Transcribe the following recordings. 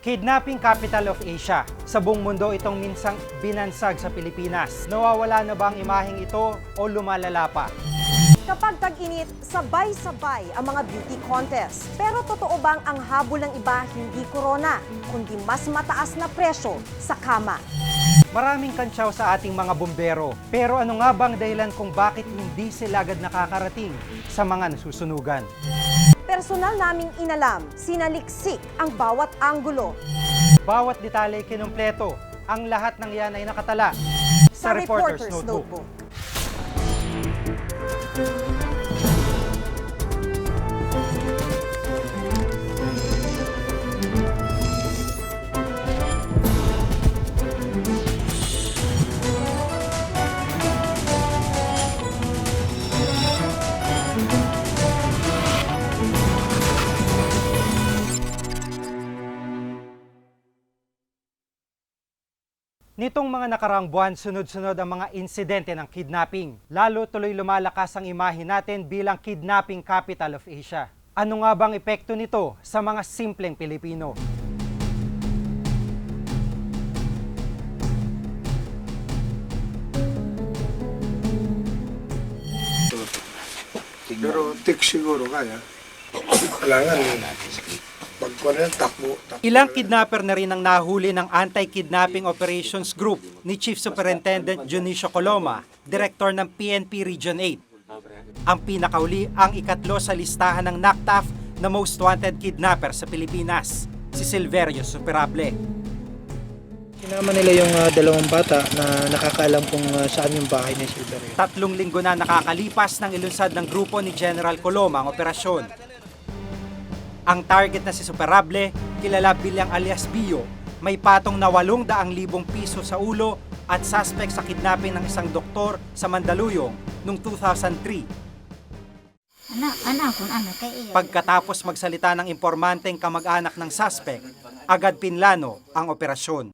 Kidnapping capital of Asia. Sa buong mundo itong minsang binansag sa Pilipinas. Nawawala na ba ang imaheng ito o lumalala pa? Kapag tag-init, sabay-sabay ang mga beauty contest. Pero totoo bang ang habol ng iba hindi corona, kundi mas mataas na presyo sa kama? Maraming kantsaw sa ating mga bumbero. Pero ano nga bang dahilan kung bakit hindi sila agad nakakarating sa mga nasusunugan? Personal naming inalam, sinaliksik ang bawat anggulo. Bawat detalye kinumpleto. Ang lahat ng yan ay nakatala sa Reporter's Notebook. Nitong mga nakaraang buwan, sunod-sunod ang mga insidente ng kidnapping. Lalo tuloy lumalakas ang imahe natin bilang kidnapping capital of Asia. Ano nga bang epekto nito sa mga simpleng Pilipino? Pero tik siguro kaya. Kailangan pagkuhan takbo. Ilang kidnapper na rin ang nahuli ng Anti-Kidnapping Operations Group ni Chief Superintendent Junicio Coloma, Director ng PNP Region 8. Ang pinakauli ang ikatlo sa listahan ng NACTAF na Most Wanted Kidnapper sa Pilipinas, si Silverio Superable. Sinama nila yung dalawang bata na nakakaalam kung saan yung bahay ni Silverio. 3 linggo na nakakalipas ng ilunsad ng grupo ni General Coloma ang operasyon. Ang target na si Superable, kilala bilang alias Bio, may patong na 800,000 piso sa ulo at suspect sa kidnapping ng isang doktor sa Mandaluyong noong 2003. Pagkatapos magsalita ng impormanteng kamag-anak ng suspect, agad pinlano ang operasyon.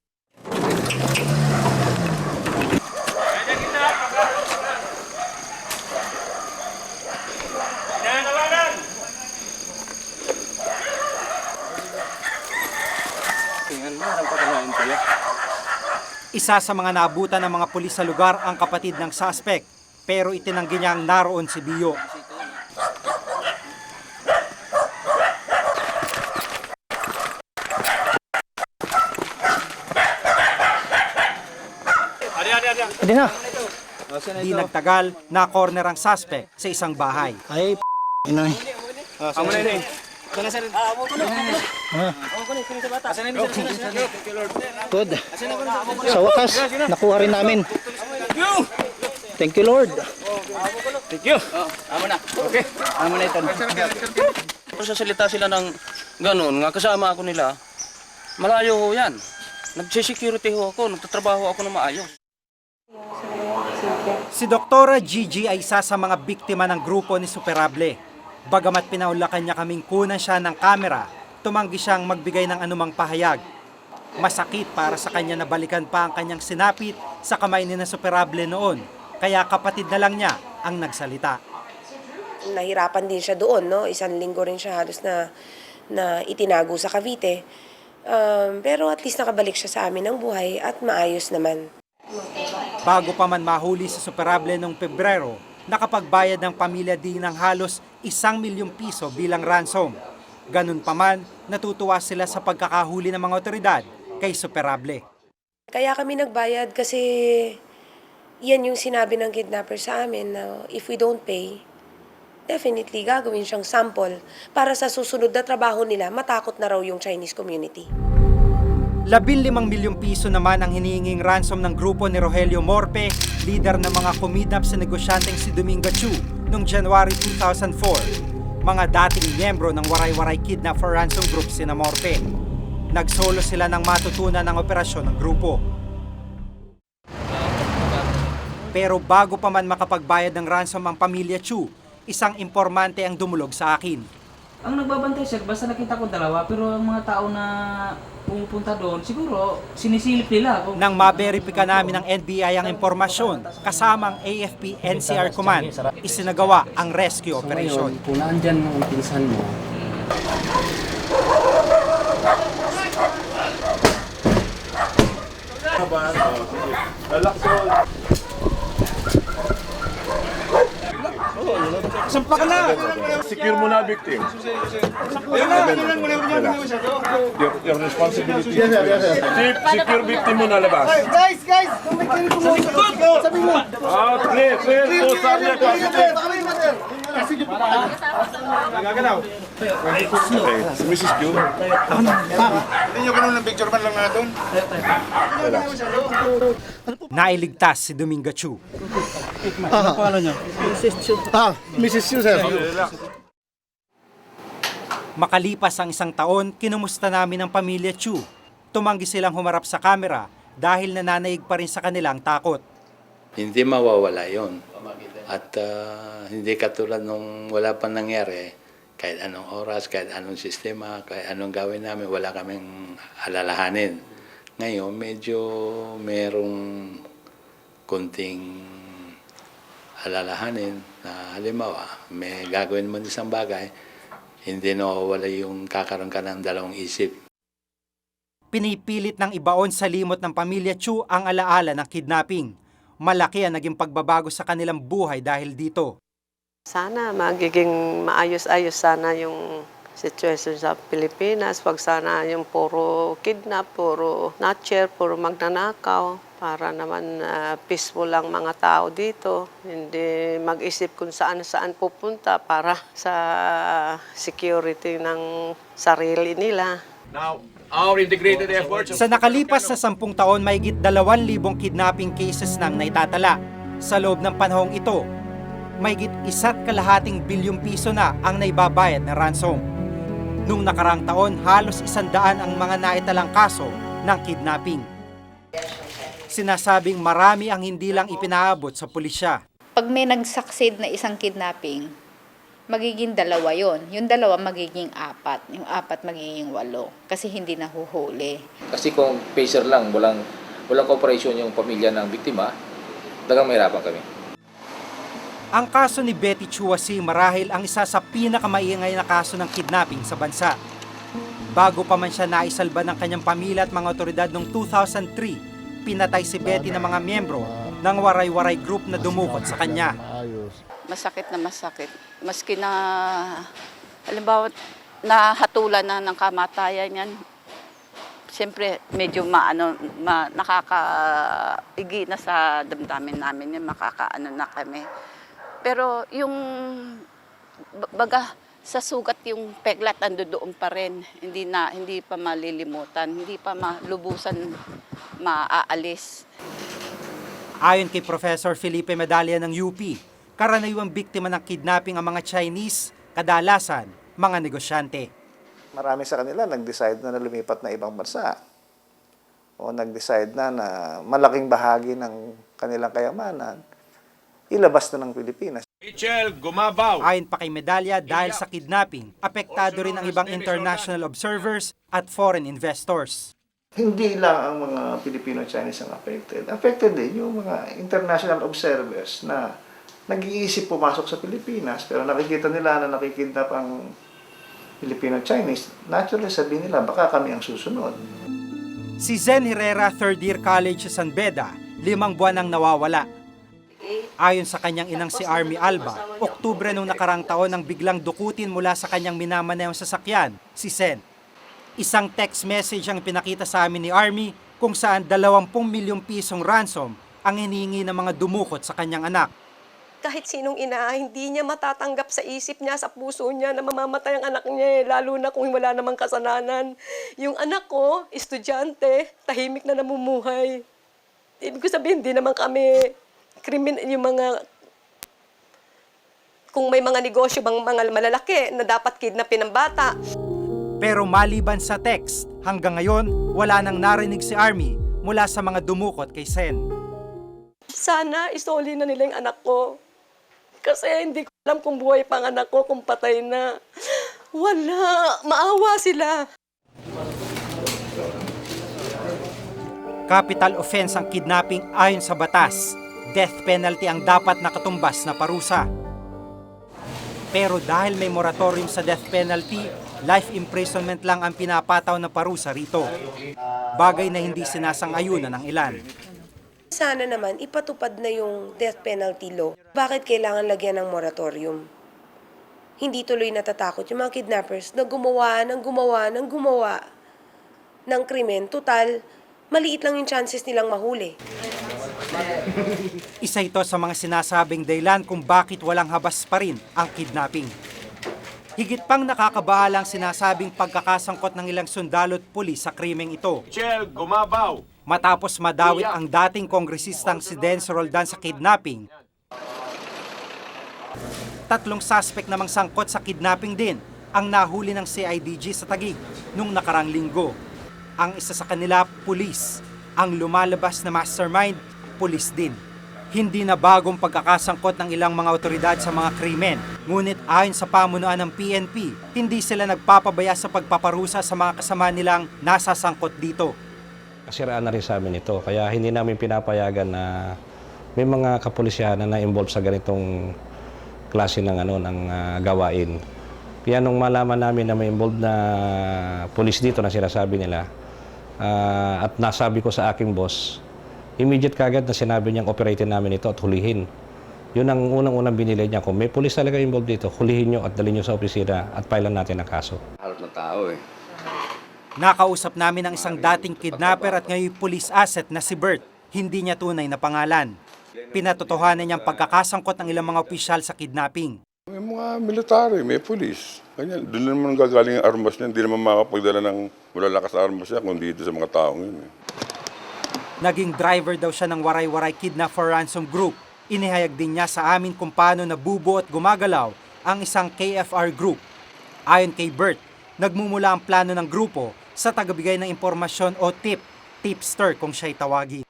Isa sa mga naabutan ng mga pulis sa lugar ang kapatid ng suspect, pero itinanggi niyang naroon si Bio. Hindi na. Di nagtagal, na-corner ang suspect sa isang bahay. Ay, inoy. Good. Sa wakas, nakuha rin namin. Thank you, Lord. Thank you. Amo na. Okay. Amo na ito. Sasalita sila ng ganun, nga kasama ako nila. Malayo ho yan. Nag-security ho ako, nagtatrabaho ako na maayos. Si Doktora Gigi ay isa sa mga biktima ng grupo ni Superable. Bagamat pinaulakan niya kaming kunan siya ng kamera, tumanggi siyang magbigay ng anumang pahayag. Masakit para sa kanya na balikan pa ang kanyang sinapit sa kamay ni na Superable noon, kaya kapatid na lang niya ang nagsalita. Nahirapan din siya doon, no? 1 linggo rin siya halos na itinago sa Cavite. Pero at least nakabalik siya sa amin ng buhay at maayos naman. Bago pa man mahuli sa Superable noong Pebrero, nakapagbayad ng pamilya din ng halos 1 milyong piso bilang ransom. Ganun pa man, natutuwa sila sa pagkakahuli ng mga otoridad kay Superable. Kaya kami nagbayad kasi yan yung sinabi ng kidnapper sa amin na if we don't pay, definitely gagawin siyang sample para sa susunod na trabaho nila, matakot na raw yung Chinese community. 15 milyong piso naman ang hinihinging ransom ng grupo ni Rogelio Morpe, leader ng mga kumidnap sa negosyanteng si Domingo Chu noong January 2004. Mga dating miyembro ng Waray-Waray Kidnap for Ransom Group sina Morpe. Nagsolo sila ng matutunan ng operasyon ng grupo. Pero bago pa man makapagbayad ng ransom ang pamilya Chu, isang impormante ang dumulog sa akin. Ang nagbabantay sir, basta nakita ko dalawa, pero ang mga tao na pumupunta doon, siguro sinisilip nila. Nang maberipika namin ng NBI ang impormasyon, kasamang AFP-NCR Command, isinagawa ang rescue operation. So ngayon, kung naandyan ang pinsan mo, Secure mo na victim. Your responsibility. Chief, secure victim mo na labas. Guys! Kung may kinig ko sabi mo! Clear. Two subject. Okay, si Mrs. Q. Hindi nyo ganun ng picture man lang na doon. Nailigtas si Dominga Chu. Mrs. Yu, sir. Makalipas ang isang taon, kinumusta namin ang pamilya Chu. Tumanggi silang humarap sa kamera dahil nananaig pa rin sa kanilang takot. Hindi mawawala yon. At hindi katulad nung wala pa nangyari, kahit anong oras, kahit anong sistema, kahit anong gawin namin, wala kaming alalahanin. Ngayon, medyo merong kunting alalahanin na halimbawa, may gagawin mo isang bagay, hindi nawawala yung kakaroon ka ng dalawang isip. Pinipilit ng ibaon sa limot ng pamilya Chu ang alaala ng kidnapping. Malaki ang naging pagbabago sa kanilang buhay dahil dito. Sana magiging maayos-ayos sana yung situation sa Pilipinas. Wag sana yung puro kidnap, puro snatcher, puro magnanakaw. Para naman peaceful lang mga tao dito. Hindi mag-isip kung saan-saan pupunta para sa security ng sarili nila. Now, our integrated efforts. Sa nakalipas na 10 taon, mahigit 2,000 kidnapping cases nang naitatala. Sa loob ng panahong ito, mahigit 1.2 bilyong piso na ang naibabayad na ransom. Nung nakarang taon, halos 100 ang mga naitalang kaso ng kidnapping. Sinasabing marami ang hindi lang ipinaabot sa pulisya. Pag may nag-succeed na isang kidnapping, magiging 2 yon. Yung 2 magiging 4. Yung 4 magiging 8. Kasi hindi nahuhuli. Kasi kung pacer lang, walang cooperation yung pamilya ng biktima, dagang mahirapan kami. Ang kaso ni Betty Chuasi marahil ang isa sa pinakamaingay na kaso ng kidnapping sa bansa. Bago pa man siya naisalba ng kanyang pamilya at mga otoridad noong 2003, pinatay si Betty ng mga miyembro ng waray-waray group na dumukot sa kanya. Masakit na masakit. Maski na, halimbawa, nahatulan na ng kamatayan yan, siyempre medyo nakakaigi na sa damdamin namin yun, makakaano na kami. Pero yung, baga, sa sugat yung peglat andoon pa rin, hindi pa malilimutan, hindi pa malubusan maaalis. Ayon kay Professor Felipe Medalla ng UP, karaniwang biktima ng kidnapping ang mga Chinese, kadalasan mga negosyante. Marami sa kanila nag-decide na lumipat na ibang bansa o nag-decide na malaking bahagi ng kanilang kayamanan ilabas na ng Pilipinas. Rachel Gumabaw. Ayon pa kay Medalla, dahil sa kidnapping, apektado rin ang ibang international observers at foreign investors. Hindi lang ang mga Filipino-Chinese ang affected. Affected din yung mga international observers na nag-iisip pumasok sa Pilipinas pero nakikita nila na nakikidnap ang Filipino-Chinese. Naturally, sabihin nila, baka kami ang susunod. Si Zen Herrera, third year college sa San Beda, 5 buwan ang nawawala. Ayon sa kanyang inang si Army Alba, Oktubre nung nakarang taon nang biglang dukutin mula sa kanyang minamanayang sasakyan, si Sen. Isang text message ang pinakita sa amin ni Army kung saan 20 milyong pisong ransom ang hinihingi ng mga dumukot sa kanyang anak. Kahit sinong ina, hindi niya matatanggap sa isip niya, sa puso niya na mamamatay ang anak niya, lalo na kung wala namang kasalanan. Yung anak ko, estudyante, tahimik na namumuhay. Ibig ko sabihin, hindi naman kami yung mga, kung may mga negosyo bang mga malalaki na dapat kidnapin ng bata. Pero maliban sa text, hanggang ngayon, wala nang narinig si Army mula sa mga dumukot kay Sen. Sana isoli na nila yung anak ko. Kasi hindi ko alam kung buhay pa ang anak ko, kung patay na. Wala, maawa sila. Capital offense ang kidnapping ayon sa batas. Death penalty ang dapat nakatumbas na parusa. Pero dahil may moratorium sa death penalty, life imprisonment lang ang pinapataw na parusa rito. Bagay na hindi sinasang-ayunan ng ilan. Sana naman ipatupad na yung death penalty law. Bakit kailangan lagyan ng moratorium? Hindi tuloy natatakot yung mga kidnappers na gumawa ng krimen. Total, maliit lang yung chances nilang mahuli. Isa ito sa mga sinasabing dahilan kung bakit walang habas pa rin ang kidnapping. Higit pang nakakabahalang sinasabing pagkakasangkot ng ilang sundalo at pulis sa krimeng ito. Michelle, gumabaw! Matapos madawit ang dating kongresistang si Denz Roldan sa kidnapping, 3 suspect namang sangkot sa kidnapping din ang nahuli ng CIDG sa Taguig nung nakarang linggo. Ang isa sa kanila, pulis. Ang lumalabas na mastermind, pulis din. Hindi na bagong pagkakasangkot ng ilang mga otoridad sa mga krimen. Ngunit ayon sa pamunuan ng PNP, hindi sila nagpapabaya sa pagpaparusa sa mga kasama nilang nasasangkot dito. Kasiraan na rin sa amin ito, kaya hindi namin pinapayagan na may mga kapulisyahan na na-involve sa ganitong klase ng gawain. Kaya nung malaman namin na may involved na pulis dito na sinasabi nila, at nasabi ko sa aking boss, immediate kagad na sinabi niyang operatin namin ito at hulihin. Yun ang unang-unang binili niya. Kung may pulis talaga involved dito, hulihin niyo at dalhin niyo sa opisina at filean natin ang kaso. Harap ng tao eh. Nakausap namin ang isang dating kidnapper at ngayon police asset na si Bert. Hindi niya tunay na pangalan. Pinatotohanan niyang pagkakasangkot ng ilang mga opisyal sa kidnapping. May mga military, may police. Ganyan. Doon naman gagaling ang armas niya. Hindi naman makakapagdala ng malalakas na armas niya kung dito sa mga taong yun. Naging driver daw siya ng waray-waray kidnap for ransom group. Inihayag din niya sa amin kung paano nabubuo at gumagalaw ang isang KFR group. Ayon kay Bert, nagmumula ang plano ng grupo sa tagabigay ng impormasyon o tipster kung siya'y tawagin.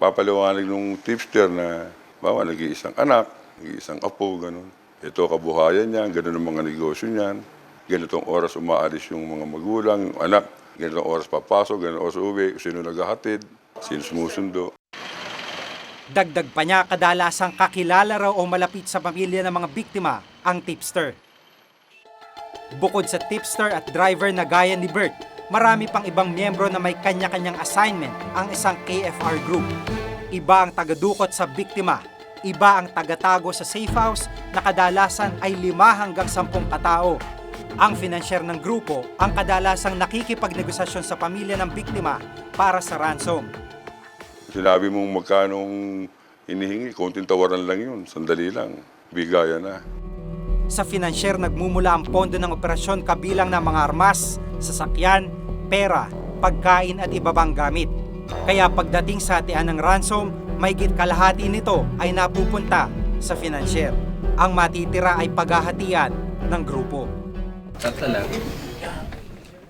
Papaliwanag ng tipster na bawa nag-iisang anak, nag-iisang apo, ganun. Ito kabuhayan niya, ganun ang mga negosyo niyan. Ganitong oras umaalis yung mga magulang, yung anak. Ganitong oras papasok, ganitong oras uwi, sino naghahatid, sino sumusundo. Dagdag pa niya, kadalasang kakilala raw o malapit sa pamilya ng mga biktima ang tipster. Bukod sa tipster at driver na gaya ni Bert, marami pang ibang miyembro na may kanya-kanyang assignment ang isang KFR group. Iba ang tagadukot sa biktima, iba ang tagatago sa safe house na kadalasan ay 5 hanggang 10 katao. Ang financier ng grupo ang kadalasang nakikipagnegosasyon sa pamilya ng biktima para sa ransom. Sinabi mong magkanong hinihingi, konting tawaran lang yun, sandali lang, bigayan na. Sa financier nagmumula ang pondo ng operasyon kabilang ng mga armas, sasakyan, pera, pagkain at iba pang gamit. Kaya pagdating sa hatian ng ransom, mahigit kalahati nito ay napupunta sa financier. Ang matitira ay paghahatian ng grupo.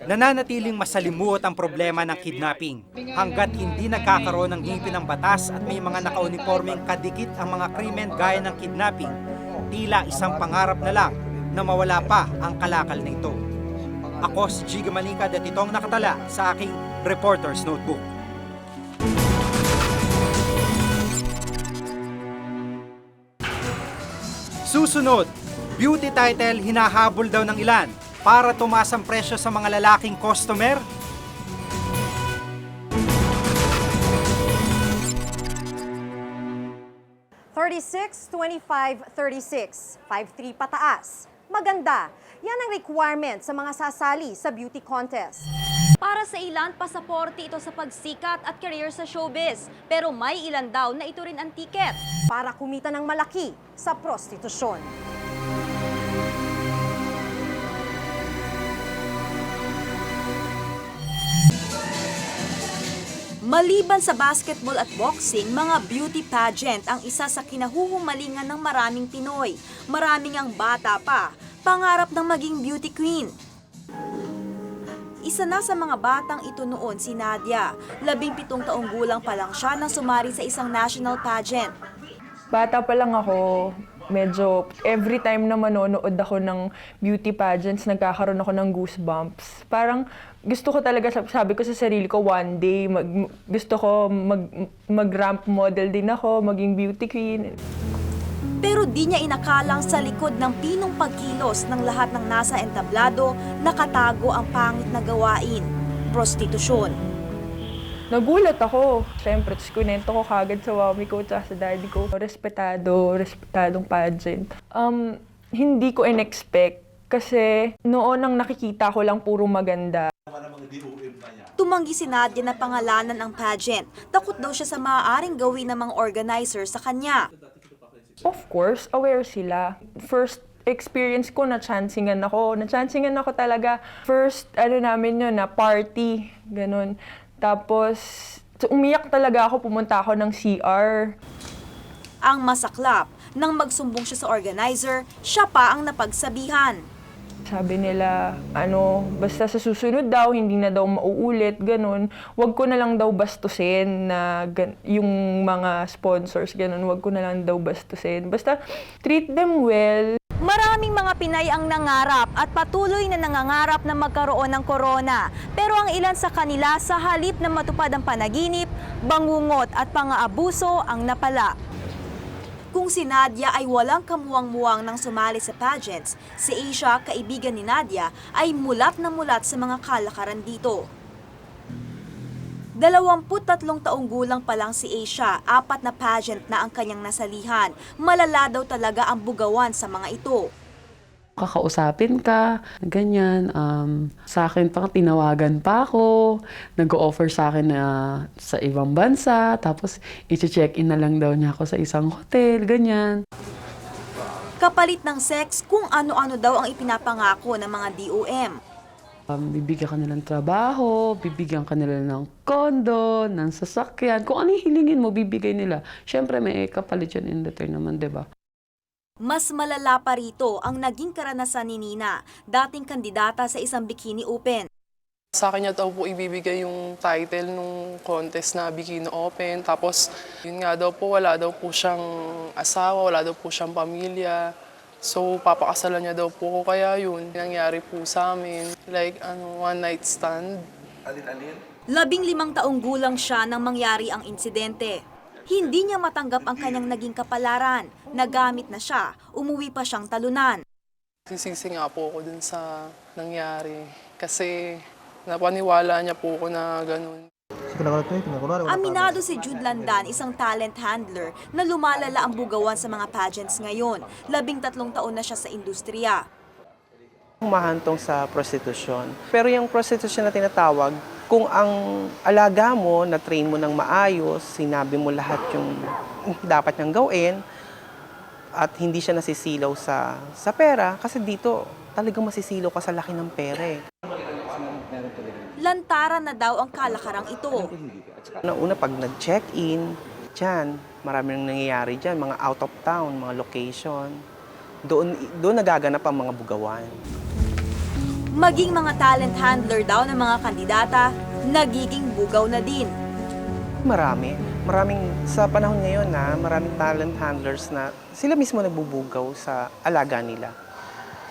Nananatiling masalimuot ang problema ng kidnapping hanggat hindi nagkakaroon ng ngipin ng batas at may mga nakauniformeng kadikit ang mga krimen gaya ng kidnapping. Tila isang pangarap na lang na mawala pa ang kalakal na ito. Ako si Giga Malikad at itong nakatala sa aking Reporter's Notebook. Susunod, beauty title hinahabol daw ng ilan para tumaas ang presyo sa mga lalaking customer? $36, $25, $36, 5'3" pataas. Maganda. Yan ang requirement sa mga sasali sa beauty contest. Para sa ilan, pasaporte ito sa pagsikat at career sa showbiz. Pero may ilan daw na ito rin ang tiket. Para kumita ng malaki sa prostitusyon. Maliban sa basketball at boxing, mga beauty pageant ang isa sa kinahuhumalingan ng maraming Pinoy. Maraming ang bata pa, pangarap ng maging beauty queen. Isa na sa mga batang ito noon si Nadia. 17 taong gulang pa lang siya nang sumari sa isang national pageant. Bata pa lang ako, medyo every time na manonood ako ng beauty pageants, nagkakaroon ako ng goosebumps. Parang gusto ko talaga, sabi ko sa sarili ko, one day, gusto ko mag-ramp model din ako, maging beauty queen. Pero di niya inakalang sa likod ng pinong pagkilos ng lahat ng nasa entablado, nakatago ang pangit na gawain, prostitusyon. Nagulat ako. Siyempre, kunento ko kagad sa mami ko at sa daddy ko. Respetadong pageant. Hindi ko in-expect kasi noon ang nakikita ko lang puro maganda. Tumanggi si Nadia na pangalanan ang pageant. Takot daw siya sa maaaring gawin ng mga organizer sa kanya. Of course, aware sila. First experience ko, na-chancingan ako. Na-chancingan ako talaga. First, namin yun, na party. Ganun. Tapos, umiyak talaga ako. Pumunta ako ng CR. Ang masaklap, nang magsumbong siya sa organizer, siya pa ang napagsabihan. Sabi nila, basta sa susunod daw, hindi na daw mauulit, ganun. Wag ko na lang daw bastusin na yung mga sponsors, ganun. Wag ko na lang daw bastusin. Basta treat them well. Maraming mga Pinay ang nangarap at patuloy na nangangarap na magkaroon ng corona. Pero ang ilan sa kanila sa halip na matupad ang panaginip, bangungot at pang-aabuso ang napala. Kung si Nadia ay walang kamuwang-muwang nang sumali sa pageants, si Asia, kaibigan ni Nadia, ay mulat na mulat sa mga kalakaran dito. 23 taong gulang pa lang si Asia, 4 na pageant na ang kanyang nasalihan. Malala daw talaga ang bugawan sa mga ito. Kakausapin ka, ganyan. Sa akin pang tinawagan pa ako, nag-o-offer sa akin na sa ibang bansa, tapos i-check-in na lang daw niya ako sa isang hotel, ganyan. Kapalit ng sex, kung ano-ano daw ang ipinapangako ng mga DOM. Bibigyan ka nila ng trabaho, bibigyan ka nila ng kondo, ng sasakyan. Kung ano hilingin mo, bibigay nila. Siyempre may kapalit yan in return naman, di ba? Mas malala pa rito ang naging karanasan ni Nina, dating kandidata sa isang Bikini Open. Sa akin niya daw po ibibigay yung title nung contest na Bikini Open. Tapos yun nga daw po, wala daw po siyang asawa, wala daw po siyang pamilya. So papakasalan niya daw po ko, kaya yun, nangyari po sa amin. Like one night stand. 15 taong gulang siya nang mangyari ang insidente. Hindi niya matanggap ang kanyang naging kapalaran. Nagamit na siya, umuwi pa siyang talunan. Sisisi nga po ako dun sa nangyari kasi napaniwala niya po ako na ganun. Aminado si Jude Landan, isang talent handler na lumalala ang bugawan sa mga pageants ngayon. 13 taon na siya sa industriya. Humahantong sa prostitusyon. Pero yung prostitusyon na tinatawag, kung ang alaga mo, na-train mo ng maayos, sinabi mo lahat yung dapat niyang gawin, at hindi siya nasisilaw sa pera, kasi dito talagang masisilaw ka sa laki ng pera eh. Lantaran na daw ang kalakarang ito. Una, pag nag-check-in, dyan, maraming nangyayari dyan, mga out of town, mga location. Doon nagaganap ang mga bugawan. Maging mga talent handler daw ng mga kandidata, nagiging bugaw na din. Maraming sa panahon ngayon maraming talent handlers na sila mismo nagbubugaw sa alaga nila.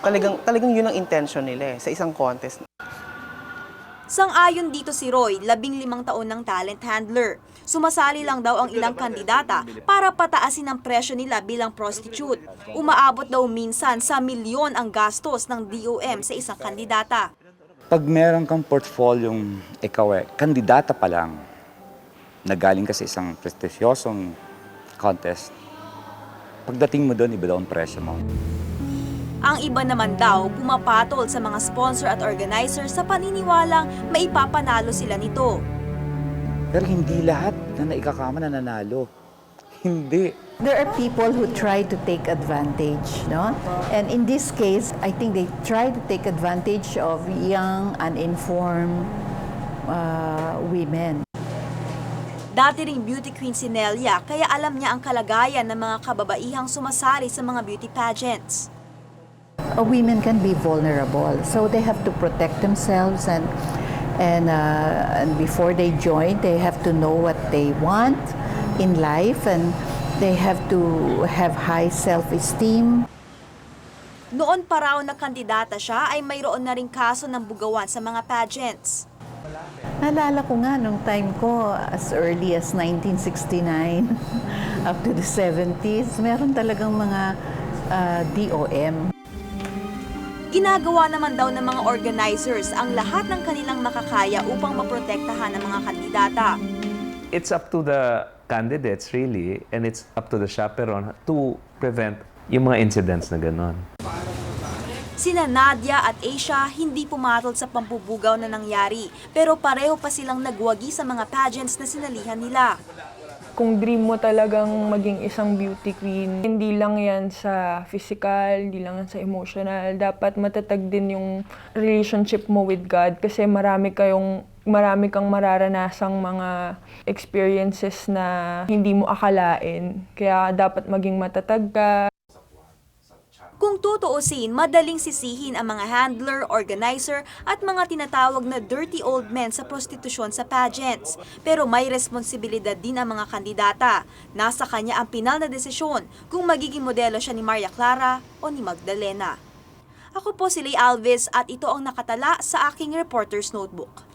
Talagang yun ang intention nila sa isang contest. Sang-ayon dito si Roy, 15 taon ng talent handler. Sumasali lang daw ang ilang kandidata para pataasin ang presyo nila bilang prostitute. Umaabot daw minsan sa milyon ang gastos ng DOM sa isang kandidata. Pag meron kang portfolyong ikaw kandidata pa lang, nagaling ka sa isang prestigyosong contest, pagdating mo doon, iba daw ang presyo mo. Ang iba naman daw pumapatol sa mga sponsor at organizer sa paniniwalang maipapanalo sila nito. Pero hindi lahat na naikakama na nanalo. Hindi. There are people who try to take advantage, no? And in this case, I think they try to take advantage of young, uninformed women. Dati ring beauty queen si Nelia, kaya alam niya ang kalagayan ng mga kababaihang sumasali sa mga beauty pageants. Women can be vulnerable, so they have to protect themselves and before they join, they have to know what they want in life and they have to have high self-esteem. Noon pa raw na kandidata siya ay mayroon na ring kaso ng bugawan sa mga pageants. Naalala ko nga nung time ko as early as 1969. up to the 70s. Meron talagang mga DOM. Ginagawa naman daw ng mga organizers ang lahat ng kanilang makakaya upang maprotektahan ang mga kandidata. It's up to the candidates really, and it's up to the chaperone to prevent yung mga incidents na gano'n. Sina Nadia at Asia hindi pumatol sa pambubugaw na nangyari, pero pareho pa silang nagwagi sa mga pageants na sinalihan nila. Kung dream mo talagang maging isang beauty queen, hindi lang yan sa physical, hindi lang yan sa emotional. Dapat matatag din yung relationship mo with God kasi marami kang mararanasang mga experiences na hindi mo akalain. Kaya dapat maging matatag ka. Kung tutuusin, madaling sisihin ang mga handler, organizer at mga tinatawag na dirty old men sa prostitusyon sa pageants. Pero may responsibilidad din ang mga kandidata. Nasa kanya ang pinal na desisyon kung magiging modelo siya ni Maria Clara o ni Magdalena. Ako po si Lay Alves at ito ang nakatala sa aking Reporter's Notebook.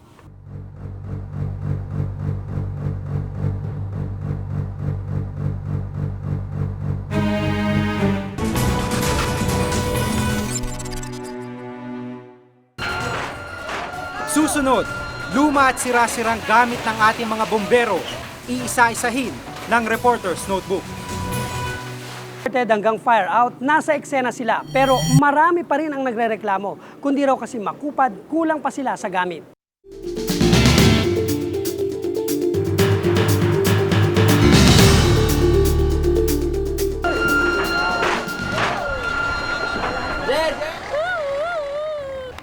Susunod, luma at sira-sirang gamit ng ating mga bombero. Iisa-isahin ng Reporter's Notebook. Hanggang fire out, nasa eksena sila pero marami pa rin ang nagrereklamo. Kundi raw kasi makupad, kulang pa sila sa gamit.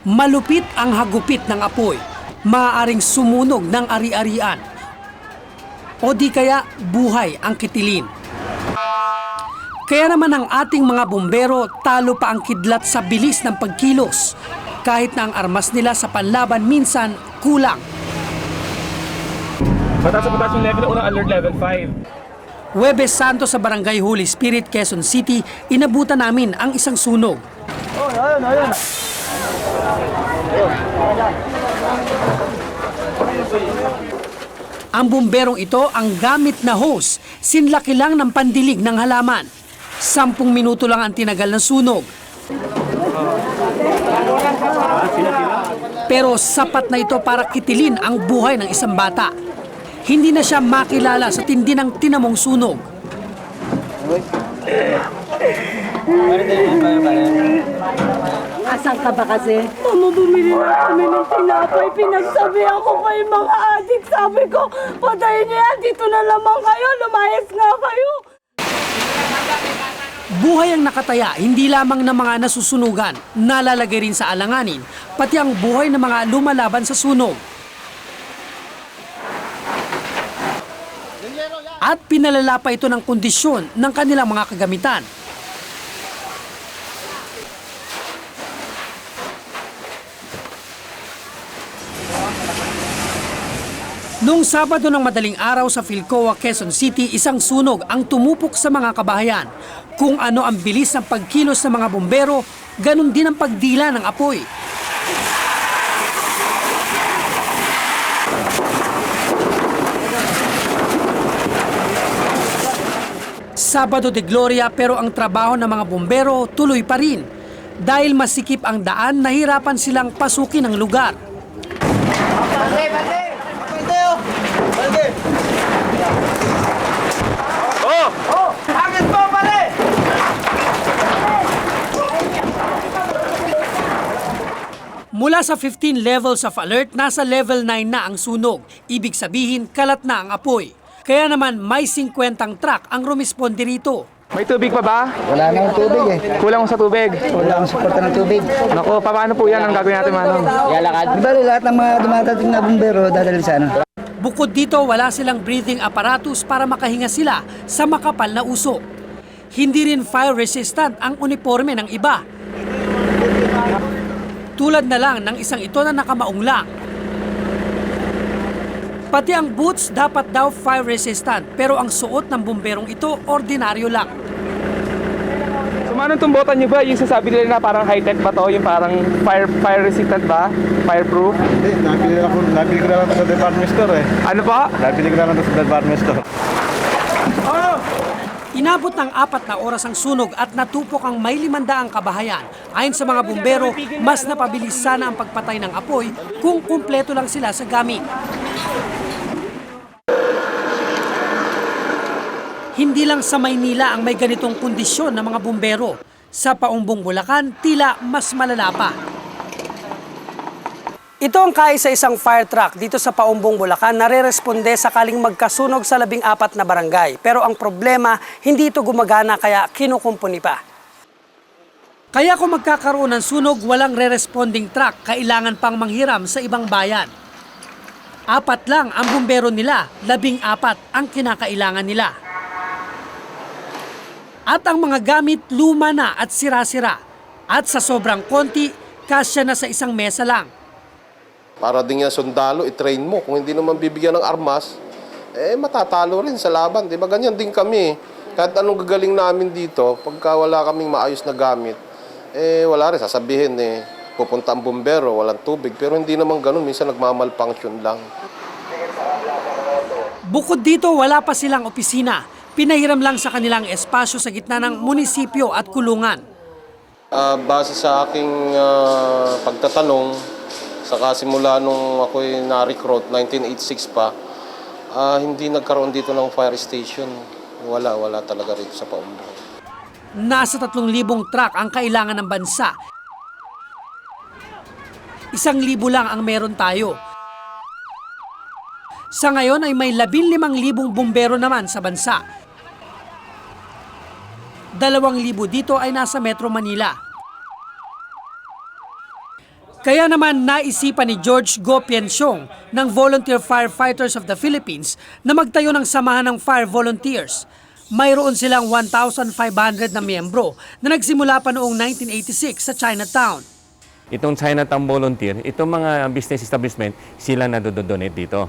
Malupit ang hagupit ng apoy, maaaring sumunog ng ari-arian, o di kaya buhay ang kitilin. Kaya naman ang ating mga bumbero talo pa ang kidlat sa bilis ng pagkilos, kahit na ang armas nila sa panlaban minsan kulang. Mataas yung level, unang alert level 5. Huwebes Santo sa Barangay Holy Spirit, Quezon City, inabutan namin ang isang sunog. Ayun. Ang bumberong ito ang gamit na hose, sinlaki lang ng pandilig ng halaman. 10 minuto lang ang tinagal ng sunog. Pero sapat na ito para kitilin ang buhay ng isang bata. Hindi na siya makilala sa tindi ng tinamong sunog. Asan ka ba kasi? Mama, bumili na kami ng tinapay. Pinagsabi ako kay mga adik. Sabi ko, patayin niya yan. Dito na lamang kayo. Lumayas nga kayo. Buhay ang nakataya, hindi lamang ng mga nasusunugan, nalalagay rin sa alanganin, pati ang buhay ng mga lumalaban sa sunog. At pinalala pa ito ng kondisyon ng kanilang mga kagamitan. Noong Sabado ng madaling araw sa Philcoa, Quezon City, isang sunog ang tumupok sa mga kabahayan. Kung ano ang bilis ng pagkilos ng mga bombero, ganun din ang pagdila ng apoy. Sabado de Gloria pero ang trabaho ng mga bombero tuloy pa rin. Dahil masikip ang daan, nahirapan silang pasukin ang lugar. Agad po, pare! Mula sa 15 levels of alert, nasa level 9 na ang sunog. Ibig sabihin, kalat na ang apoy. Kaya naman may 50 truck ang rumisponde rito. May tubig pa ba? Wala nang tubig eh. Kulang sa tubig. Wala akong suporta ng tubig. Naku, paano po yan ang gagawin natin, Manong? Lalakad. Di ba lahat ng mga dumadating na bumbero dadalhin sa ano? Bukod dito, wala silang breathing apparatus para makahinga sila sa makapal na usok. Hindi rin fire resistant ang uniforme ng iba. Tulad na lang ng isang ito na nakamaong lang. Pati ang boots dapat daw fire resistant pero ang suot ng bumberong ito ordinaryo lang. So, Manong, itong botan niyo ba? Yung sasabi nila na parang high-tech ba to? Yung parang fire resistant ba? Fireproof? Hindi, nabili ko na lang sa department store eh. Ano pa? Nabili ko na lang sa department store. Inabot ng 4 na oras ang sunog at natupok ang may 500 kabahayan. Ayon sa mga bumbero, mas napabilis sana ang pagpatay ng apoy kung kumpleto lang sila sa gamit. Hindi lang sa Maynila ang may ganitong kondisyon ng mga bumbero. Sa Paumbong, Bulacan, tila mas malala pa. Ito ang kaisa-isang fire truck dito sa Paumbong, Bulacan na re-responde sakaling magkasunog sa 14 na barangay. Pero ang problema, hindi ito gumagana kaya kinukumpuni pa. Kaya kung magkakaroon ng sunog, walang re-responding truck, kailangan pang manghiram sa ibang bayan. 4 lang ang bumbero nila, 14 ang kinakailangan nila. At ang mga gamit luma na at sira-sira. At sa sobrang konti, kasya na sa isang mesa lang. Para din yan sundalo, i-train mo. Kung hindi naman bibigyan ng armas, matatalo rin sa laban. Diba? Ganyan din kami. Kahit anong gagaling namin dito, pagka wala kaming maayos na gamit, wala rin. Sasabihin, pupunta ang bumbero, walang tubig. Pero hindi naman ganun. Minsan nagmamalfunction lang. Bukod dito, wala pa silang opisina. Pinahiram lang sa kanilang espasyo sa gitna ng munisipyo at kulungan. Base sa aking pagtatanong, saka simula nung ako'y na-recruit, 1986 pa, hindi nagkaroon dito ng fire station. Wala talaga rito sa Paumbong. Nasa 3,000 truck ang kailangan ng bansa. 1,000 lang ang meron tayo. Sa ngayon ay may 15,000 bumbero naman sa bansa. 2,000 dito ay nasa Metro Manila. Kaya naman naisipan ni George Go Piensiong ng Volunteer Firefighters of the Philippines na magtayo ng samahan ng fire volunteers. Mayroon silang 1,500 na miyembro na nagsimula pa noong 1986 sa Chinatown. Itong Chinatown Volunteer, itong mga business establishment, sila nadodonate dito.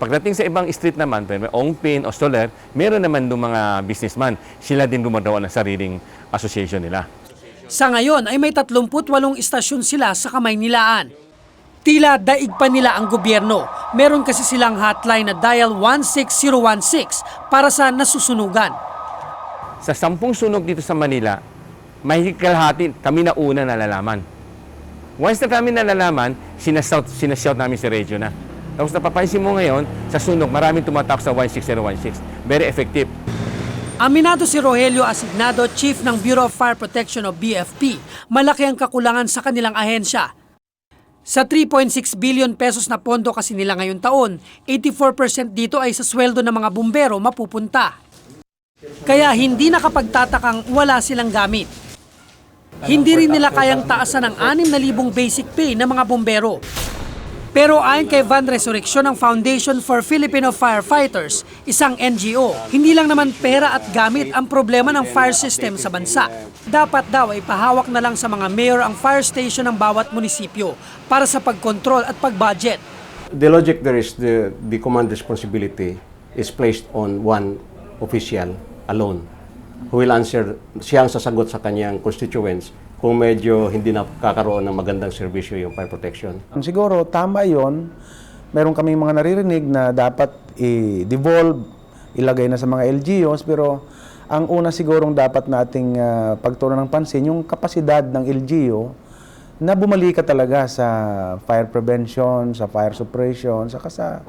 Pagdating sa ibang street naman, Ongpin o Soler, meron naman doon mga businessman. Sila din gumagawa ng sariling association nila. Sa ngayon ay may 38 istasyon sila sa Kamaynilaan. Tila daig pa nila ang gobyerno. Meron kasi silang hotline na dial 16016 para sa nasusunugan. Sa 10 sunog dito sa Manila, mahigit kalahati kami na una nalalaman. Once na kami nalalaman, sinashout namin si radio na. Tapos napapansin mo ngayon, sa sunog, maraming tumatak sa 16016. Very effective. Aminado si Rogelio Asignado, Chief ng Bureau of Fire Protection o BFP. Malaki ang kakulangan sa kanilang ahensya. Sa 3.6 billion pesos na pondo kasi nila ngayong taon, 84% dito ay sa sweldo ng mga bumbero mapupunta. Kaya hindi nakapagtatakang wala silang gamit. Hindi rin nila kayang taasan ang 6,000 basic pay ng mga bumbero. Pero ayon kay Van Resurrection ng Foundation for Filipino Firefighters, isang NGO, hindi lang naman pera at gamit ang problema ng fire system sa bansa. Dapat daw ay pahawak na lang sa mga mayor ang fire station ng bawat munisipyo para sa pagkontrol at pagbudget. The logic there is the command responsibility is placed on one official alone who will answer, siyang sasagot sa kanyang constituents kung medyo hindi na kakaroon ng magandang serbisyo yung fire protection. Siguro tama yon. Meron kaming mga naririnig na dapat i-devolve, ilagay na sa mga LGUs, pero ang una sigurong dapat nating pagtuunan ng pansin, yung kapasidad ng LGU na bumalik ka talaga sa fire prevention, sa fire suppression, saka sa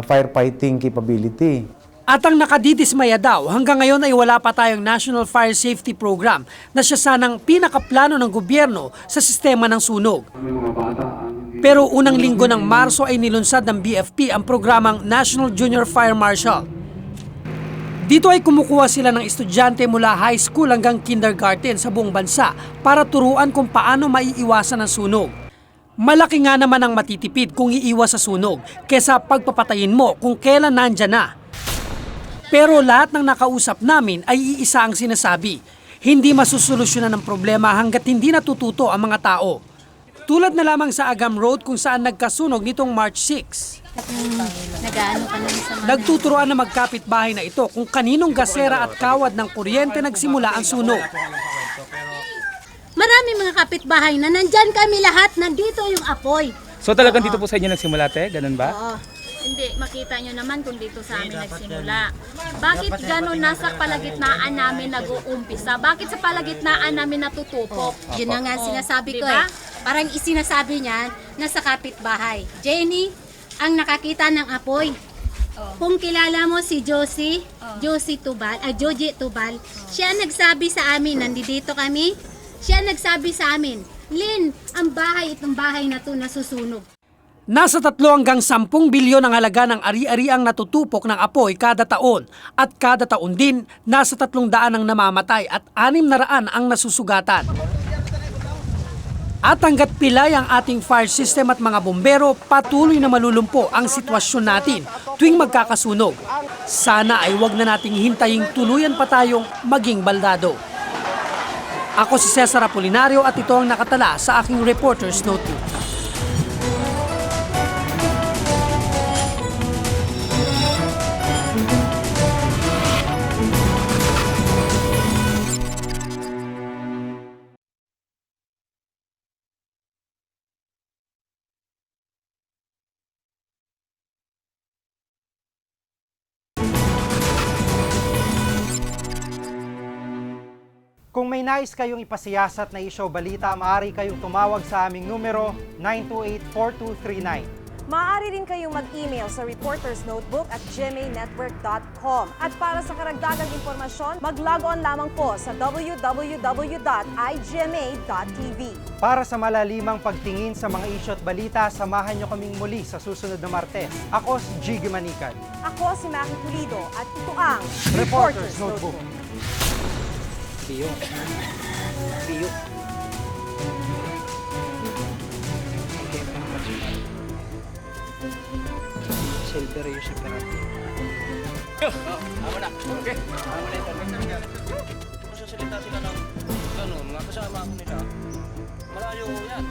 firefighting capability. At ang nakadidismaya daw, hanggang ngayon ay wala pa tayong National Fire Safety Program na siya sanang pinakaplano ng gobyerno sa sistema ng sunog. Pero unang linggo ng Marso ay nilunsad ng BFP ang programang National Junior Fire Marshal. Dito ay kumukuha sila ng estudyante mula high school hanggang kindergarten sa buong bansa para turuan kung paano maiiwasan ang sunog. Malaki nga naman ang matitipid kung iiwas sa sunog kesa pagpapatayin mo kung kailan nandyan na. Pero lahat ng nakausap namin ay iisa ang sinasabi. Hindi masusolusyonan ng problema hanggat hindi natututo ang mga tao. Tulad na lamang sa Agam Road kung saan nagkasunog nitong March 6. Nagtuturoan na magkapitbahay na ito kung kaninong gasera at kawad ng kuryente nagsimula ang sunog. Marami mga kapitbahay na nandyan kami lahat, nandito yung apoy. So talagang dito po sa inyo nagsimula, te? Ganun ba? Oo. Hindi, makita nyo naman kung dito sa amin nagsimula. Bakit ganun nasa palagitnaan namin nag-uumpisa? Bakit sa palagitnaan namin natutupok? Yun na nga sinasabi ko diba? Parang isinasabi niya na sa kapitbahay. Jenny, ang nakakita ng apoy. Kung kilala mo si Josie Tubal, siya nagsabi sa amin, nandito kami, siya nagsabi sa amin, Lynn, itong bahay na to nasusunog. Nasa 3 hanggang 10 bilyon ang halaga ng ari-ariang natutupok ng apoy kada taon at kada taon din nasa 300 ang namamatay at 600 ang nasusugatan. At hanggat pilay ang ating fire system at mga bombero, patuloy na malulumpo ang sitwasyon natin tuwing magkakasunog. Sana ay wag na nating hintayin tuluyan pa tayong maging baldado. Ako si Cesar Apolinario at ito ang nakatala sa aking Reporter's Notebook. Kung may nais kayong ipasiyasat na isyo balita, maaari kayong tumawag sa aming numero 928-4239. Maaari rin kayong mag-email sa reportersnotebook@gmanetwork.com. At para sa karagdagang impormasyon, mag-log on lamang po sa www.igma.tv. Para sa malalimang pagtingin sa mga isyo at balita, samahan nyo kaming muli sa susunod na Martes. Ako si Jiggy Manikan. Ako si Maki Pulido at ito ang Reporter's Notebook. Biyo. Silver yung separate. Amo na. Okay. Amo na ito. Kung sasalita sila ng mga kasama ko nila, malayo yan.